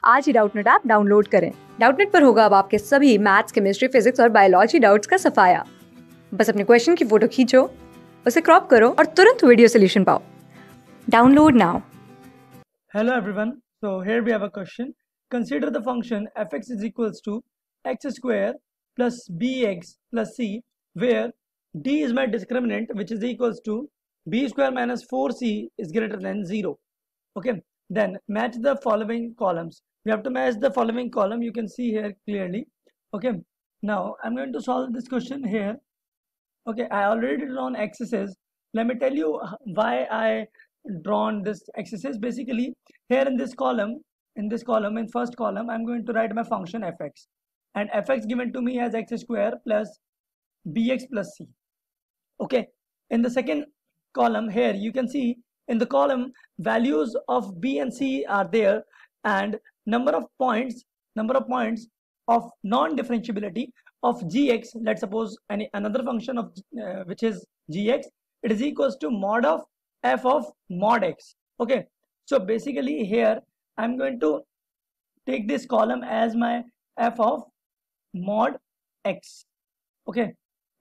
आज ही Doubtnut app download करें। डाउटनट पर होगा अब आपके सभी मैथ्स, केमिस्ट्री, फिजिक्स और बायोलॉजी डाउट्स का सफाया। बस अपने क्वेश्चन की फोटो खींचो, उसे क्रॉप करो और तुरंत वीडियो सोल्यूशन पाओ। Download now. Hello everyone. So here we have a question. Consider the function fx is equals to x square plus bx plus c, where d is my discriminant, which is equals to b square minus 4c is greater than 0. Okay. Then match the following columns. We have to match the following column. You can see here clearly. Okay. Now I'm going to solve this question here. Okay. I already drawn axes. Let me tell you why I drawn this axis. Basically, here in this column, in first column, I'm going to write my function fx, and fx given to me as x square plus bx plus c. Okay. In the second column here, you can see in the column values of b and c are there, and number of points of non-differentiability of gx. Let's suppose another function of which is gx, it is equals to mod of f of mod x. Okay, so basically here I'm going to take this column as my f of mod x. Okay,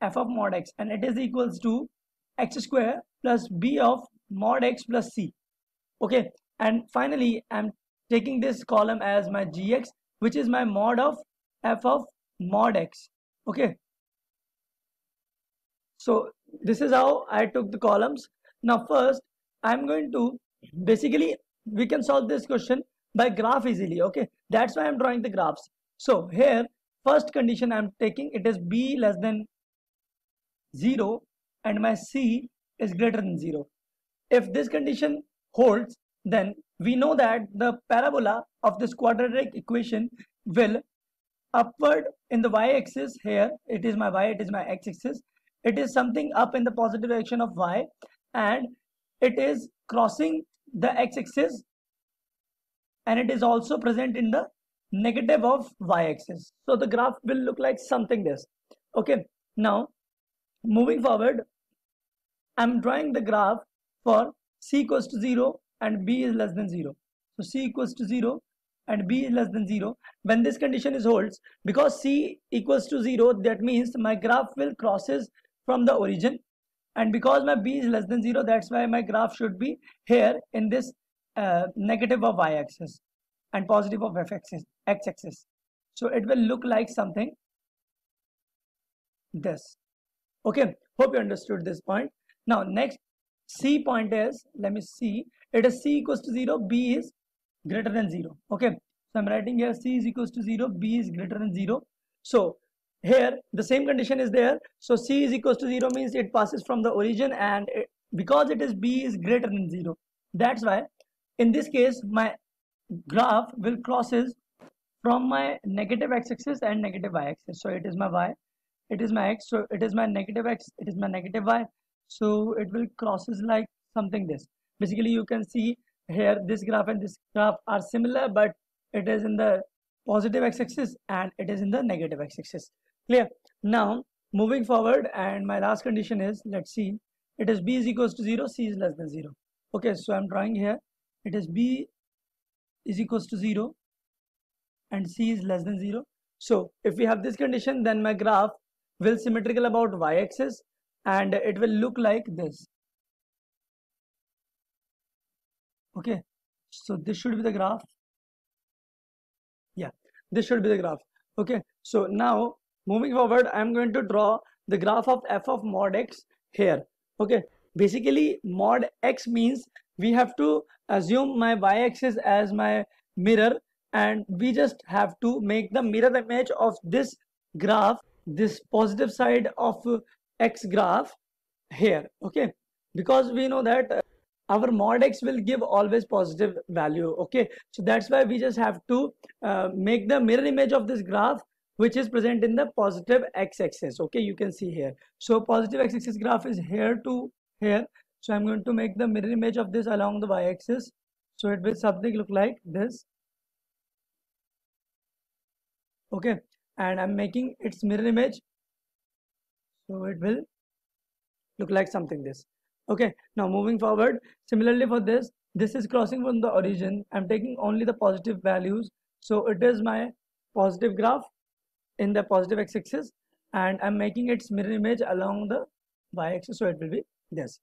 f of mod x, and it is equals to x square plus b of mod x plus c. Okay, and finally I'm taking this column as my gx, which is my mod of f of mod x. Okay, so this is how I took the columns. Now first I'm going to, basically we can solve this question by graph easily. Okay, that's why I'm drawing the graphs. So here first condition I'm taking, it is b less than 0 and my c is greater than 0. If this condition holds, then we know that the parabola of this quadratic equation will upward in the y-axis. Here it is my y, it is my x-axis, it is something up in the positive direction of y, and it is crossing the x-axis, and it is also present in the negative of y-axis. So the graph will look like something this. Okay, now moving forward, I'm drawing the graph for c equals to 0 and b is less than 0. So c equals to 0 and b is less than 0. When this condition is holds, because c equals to 0, that means my graph will crosses from the origin, and because my b is less than 0, that's why my graph should be here in this negative of y-axis and positive of x-axis. So it will look like something this. Okay, hope you understood this point. Now next c point is, let me see, it is c equals to 0, b is greater than 0. Okay, so I'm writing here c is equals to 0, b is greater than 0. So here the same condition is there. So c is equals to 0 means it passes from the origin, and because it is b is greater than 0, that's why in this case my graph will crosses from my negative x-axis and negative y-axis. So it is my y, it is my x, so it is my negative x, it is my negative y. So it will crosses like something this. Basically you can see here this graph and this graph are similar, but it is in the positive x-axis and it is in the negative x-axis. Clear? Now moving forward, and my last condition is, let's see, it is b is equals to 0, c is less than 0. Okay, so I'm drawing here, it is b is equals to 0 and c is less than 0. So if we have this condition, then my graph will symmetrical about y-axis and it will look like this. Okay, so this should be the graph. Yeah, this should be the graph. Okay, so now moving forward, I'm going to draw the graph of f of mod x here. Okay, basically mod x means we have to assume my y-axis as my mirror, and we just have to make the mirror image of this graph, this positive side of x graph here. Okay, because we know that our mod x will give always positive value. Okay, so that's why we just have to make the mirror image of this graph which is present in the positive x-axis. Okay, you can see here, so positive x-axis graph is here to here. So I'm going to make the mirror image of this along the y-axis, so it will something look like this. Okay, and I'm making its mirror image, so it will look like something this. Okay, now moving forward, similarly for this is crossing from the origin, I'm taking only the positive values, So it is my positive graph in the positive x-axis, and I'm making its mirror image along the y-axis, so it will be this.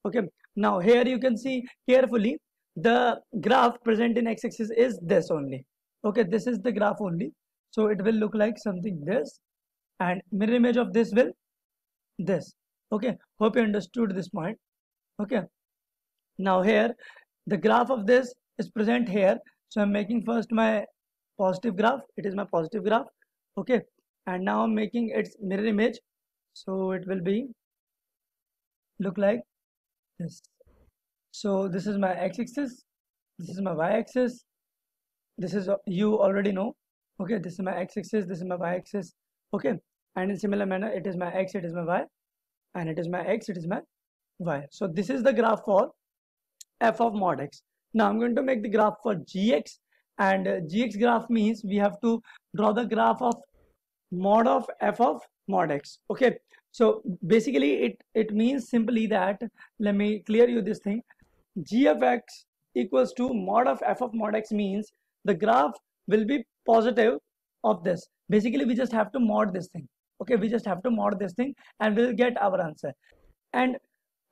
Okay, now here you can see carefully the graph present in x-axis is this only. Okay, this is the graph only, so it will look like something this, and mirror image of this will this. Okay, hope you understood this point. Okay, now here the graph of this is present here, so I'm making first my positive graph. It is my positive graph. Okay, and now I'm making its mirror image, so it will be look like this. So this is my x-axis, this is my y-axis, this is you already know. Okay, this is my x-axis, this is my y-axis. Okay, and in similar manner it is my x, it is my y, and it is my x, it is my y. So this is the graph for f of mod x. Now I'm going to make the graph for gx, and gx graph means we have to draw the graph of mod of f of mod x. Okay, so basically it means simply that, let me clear you this thing. G of x equals to mod of f of mod x means the graph will be positive of this. Basically we just have to mod this thing. Okay, we just have to mod this thing and we'll get our answer. And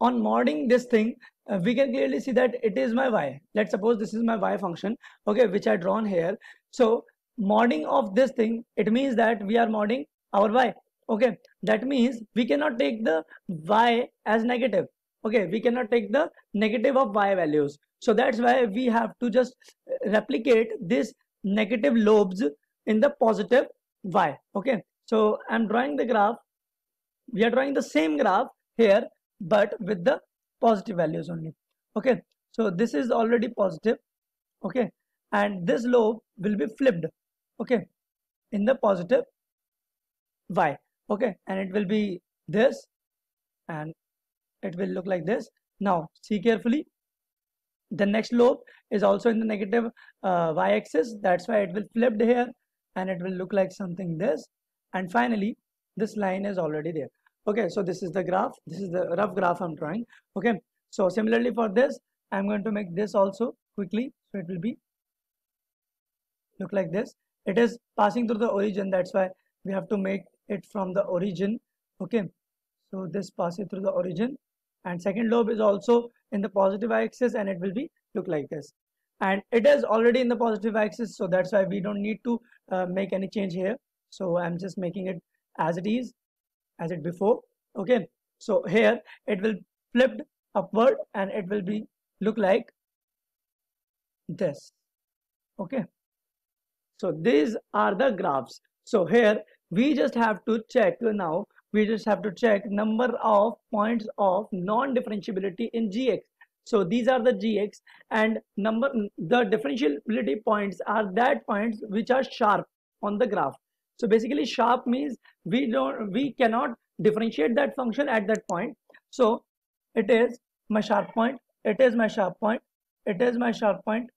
on modding this thing, we can clearly see that it is my y. Let's suppose this is my y function, okay, which I drawn here. So modding of this thing, it means that we are modding our y. Okay, that means we cannot take the y as negative. Okay, we cannot take the negative of y values. So that's why we have to just replicate this negative lobes in the positive y. Okay, so I'm drawing the graph. We are drawing the same graph here, but with the positive values only. Okay, so this is already positive. Okay, and this lobe will be flipped. Okay, in the positive y. Okay, and it will be this, and it will look like this. Now see carefully, the next lobe is also in the negative y-axis. That's why it will flipped here, and it will look like something this. And finally this line is already there. Okay, so this is the graph, this is the rough graph I'm drawing. Okay, so similarly for this I'm going to make this also quickly, so it will be look like this. It is passing through the origin, that's why we have to make it from the origin. Okay, so this passes through the origin, and second lobe is also in the positive axis, and it will be look like this. And it is already in the positive axis, so that's why we don't need to make any change here. So I'm just making it as it is, as it before. Okay, so here it will flipped upward, and it will be look like this. Okay, so these are the graphs. So here we just have to check now. We just have to check number of points of non-differentiability in Gx. So these are the Gx, and the differentiability points are that points which are sharp on the graph. So basically sharp means we cannot differentiate that function at that point. So it is my sharp point, it is my sharp point, it is my sharp point,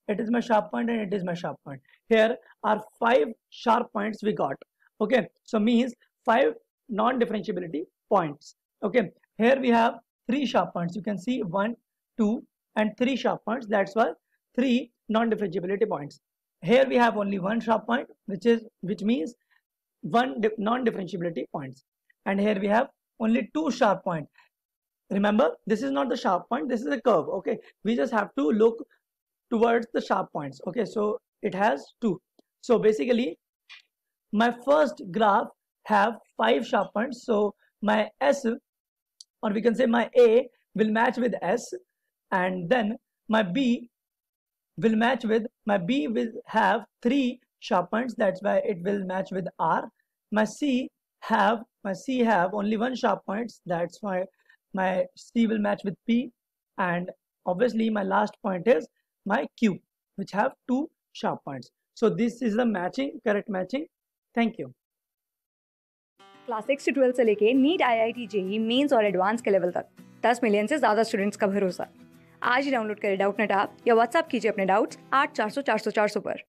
it is my sharp point, and it is my sharp point. Here are 5 sharp points we got. Okay, so means 5 non-differentiability points. Okay, here we have 3 sharp points. You can see 1, 2 and 3 sharp points. That's why 3 non-differentiability points. Here we have only 1 sharp point, which means 1 non-differentiability points. And here we have only 2 sharp points. Remember, this is not the sharp point, this is a curve. Okay, we just have to look towards the sharp points. Okay, so it has 2. So basically my first graph have 5 sharp points. So my S, or we can say my A, will match with S, and then my B will match with, my B will have 3 sharp points. That's why it will match with R. My C have only 1 sharp points. That's why my C will match with P. And obviously my last point is my Q, which have 2 sharp points. So this is the matching, correct matching. Thank you. Class 6 से 12 से लेके NEET IIT JEE mains और advance के level तक 10 million से ज़्यादा students का भरोसा। आज ही डाउनलोड करें डाउटनेट ऐप या व्हाट्सएप कीजिए अपने डाउट्स 8400 400 400 पर।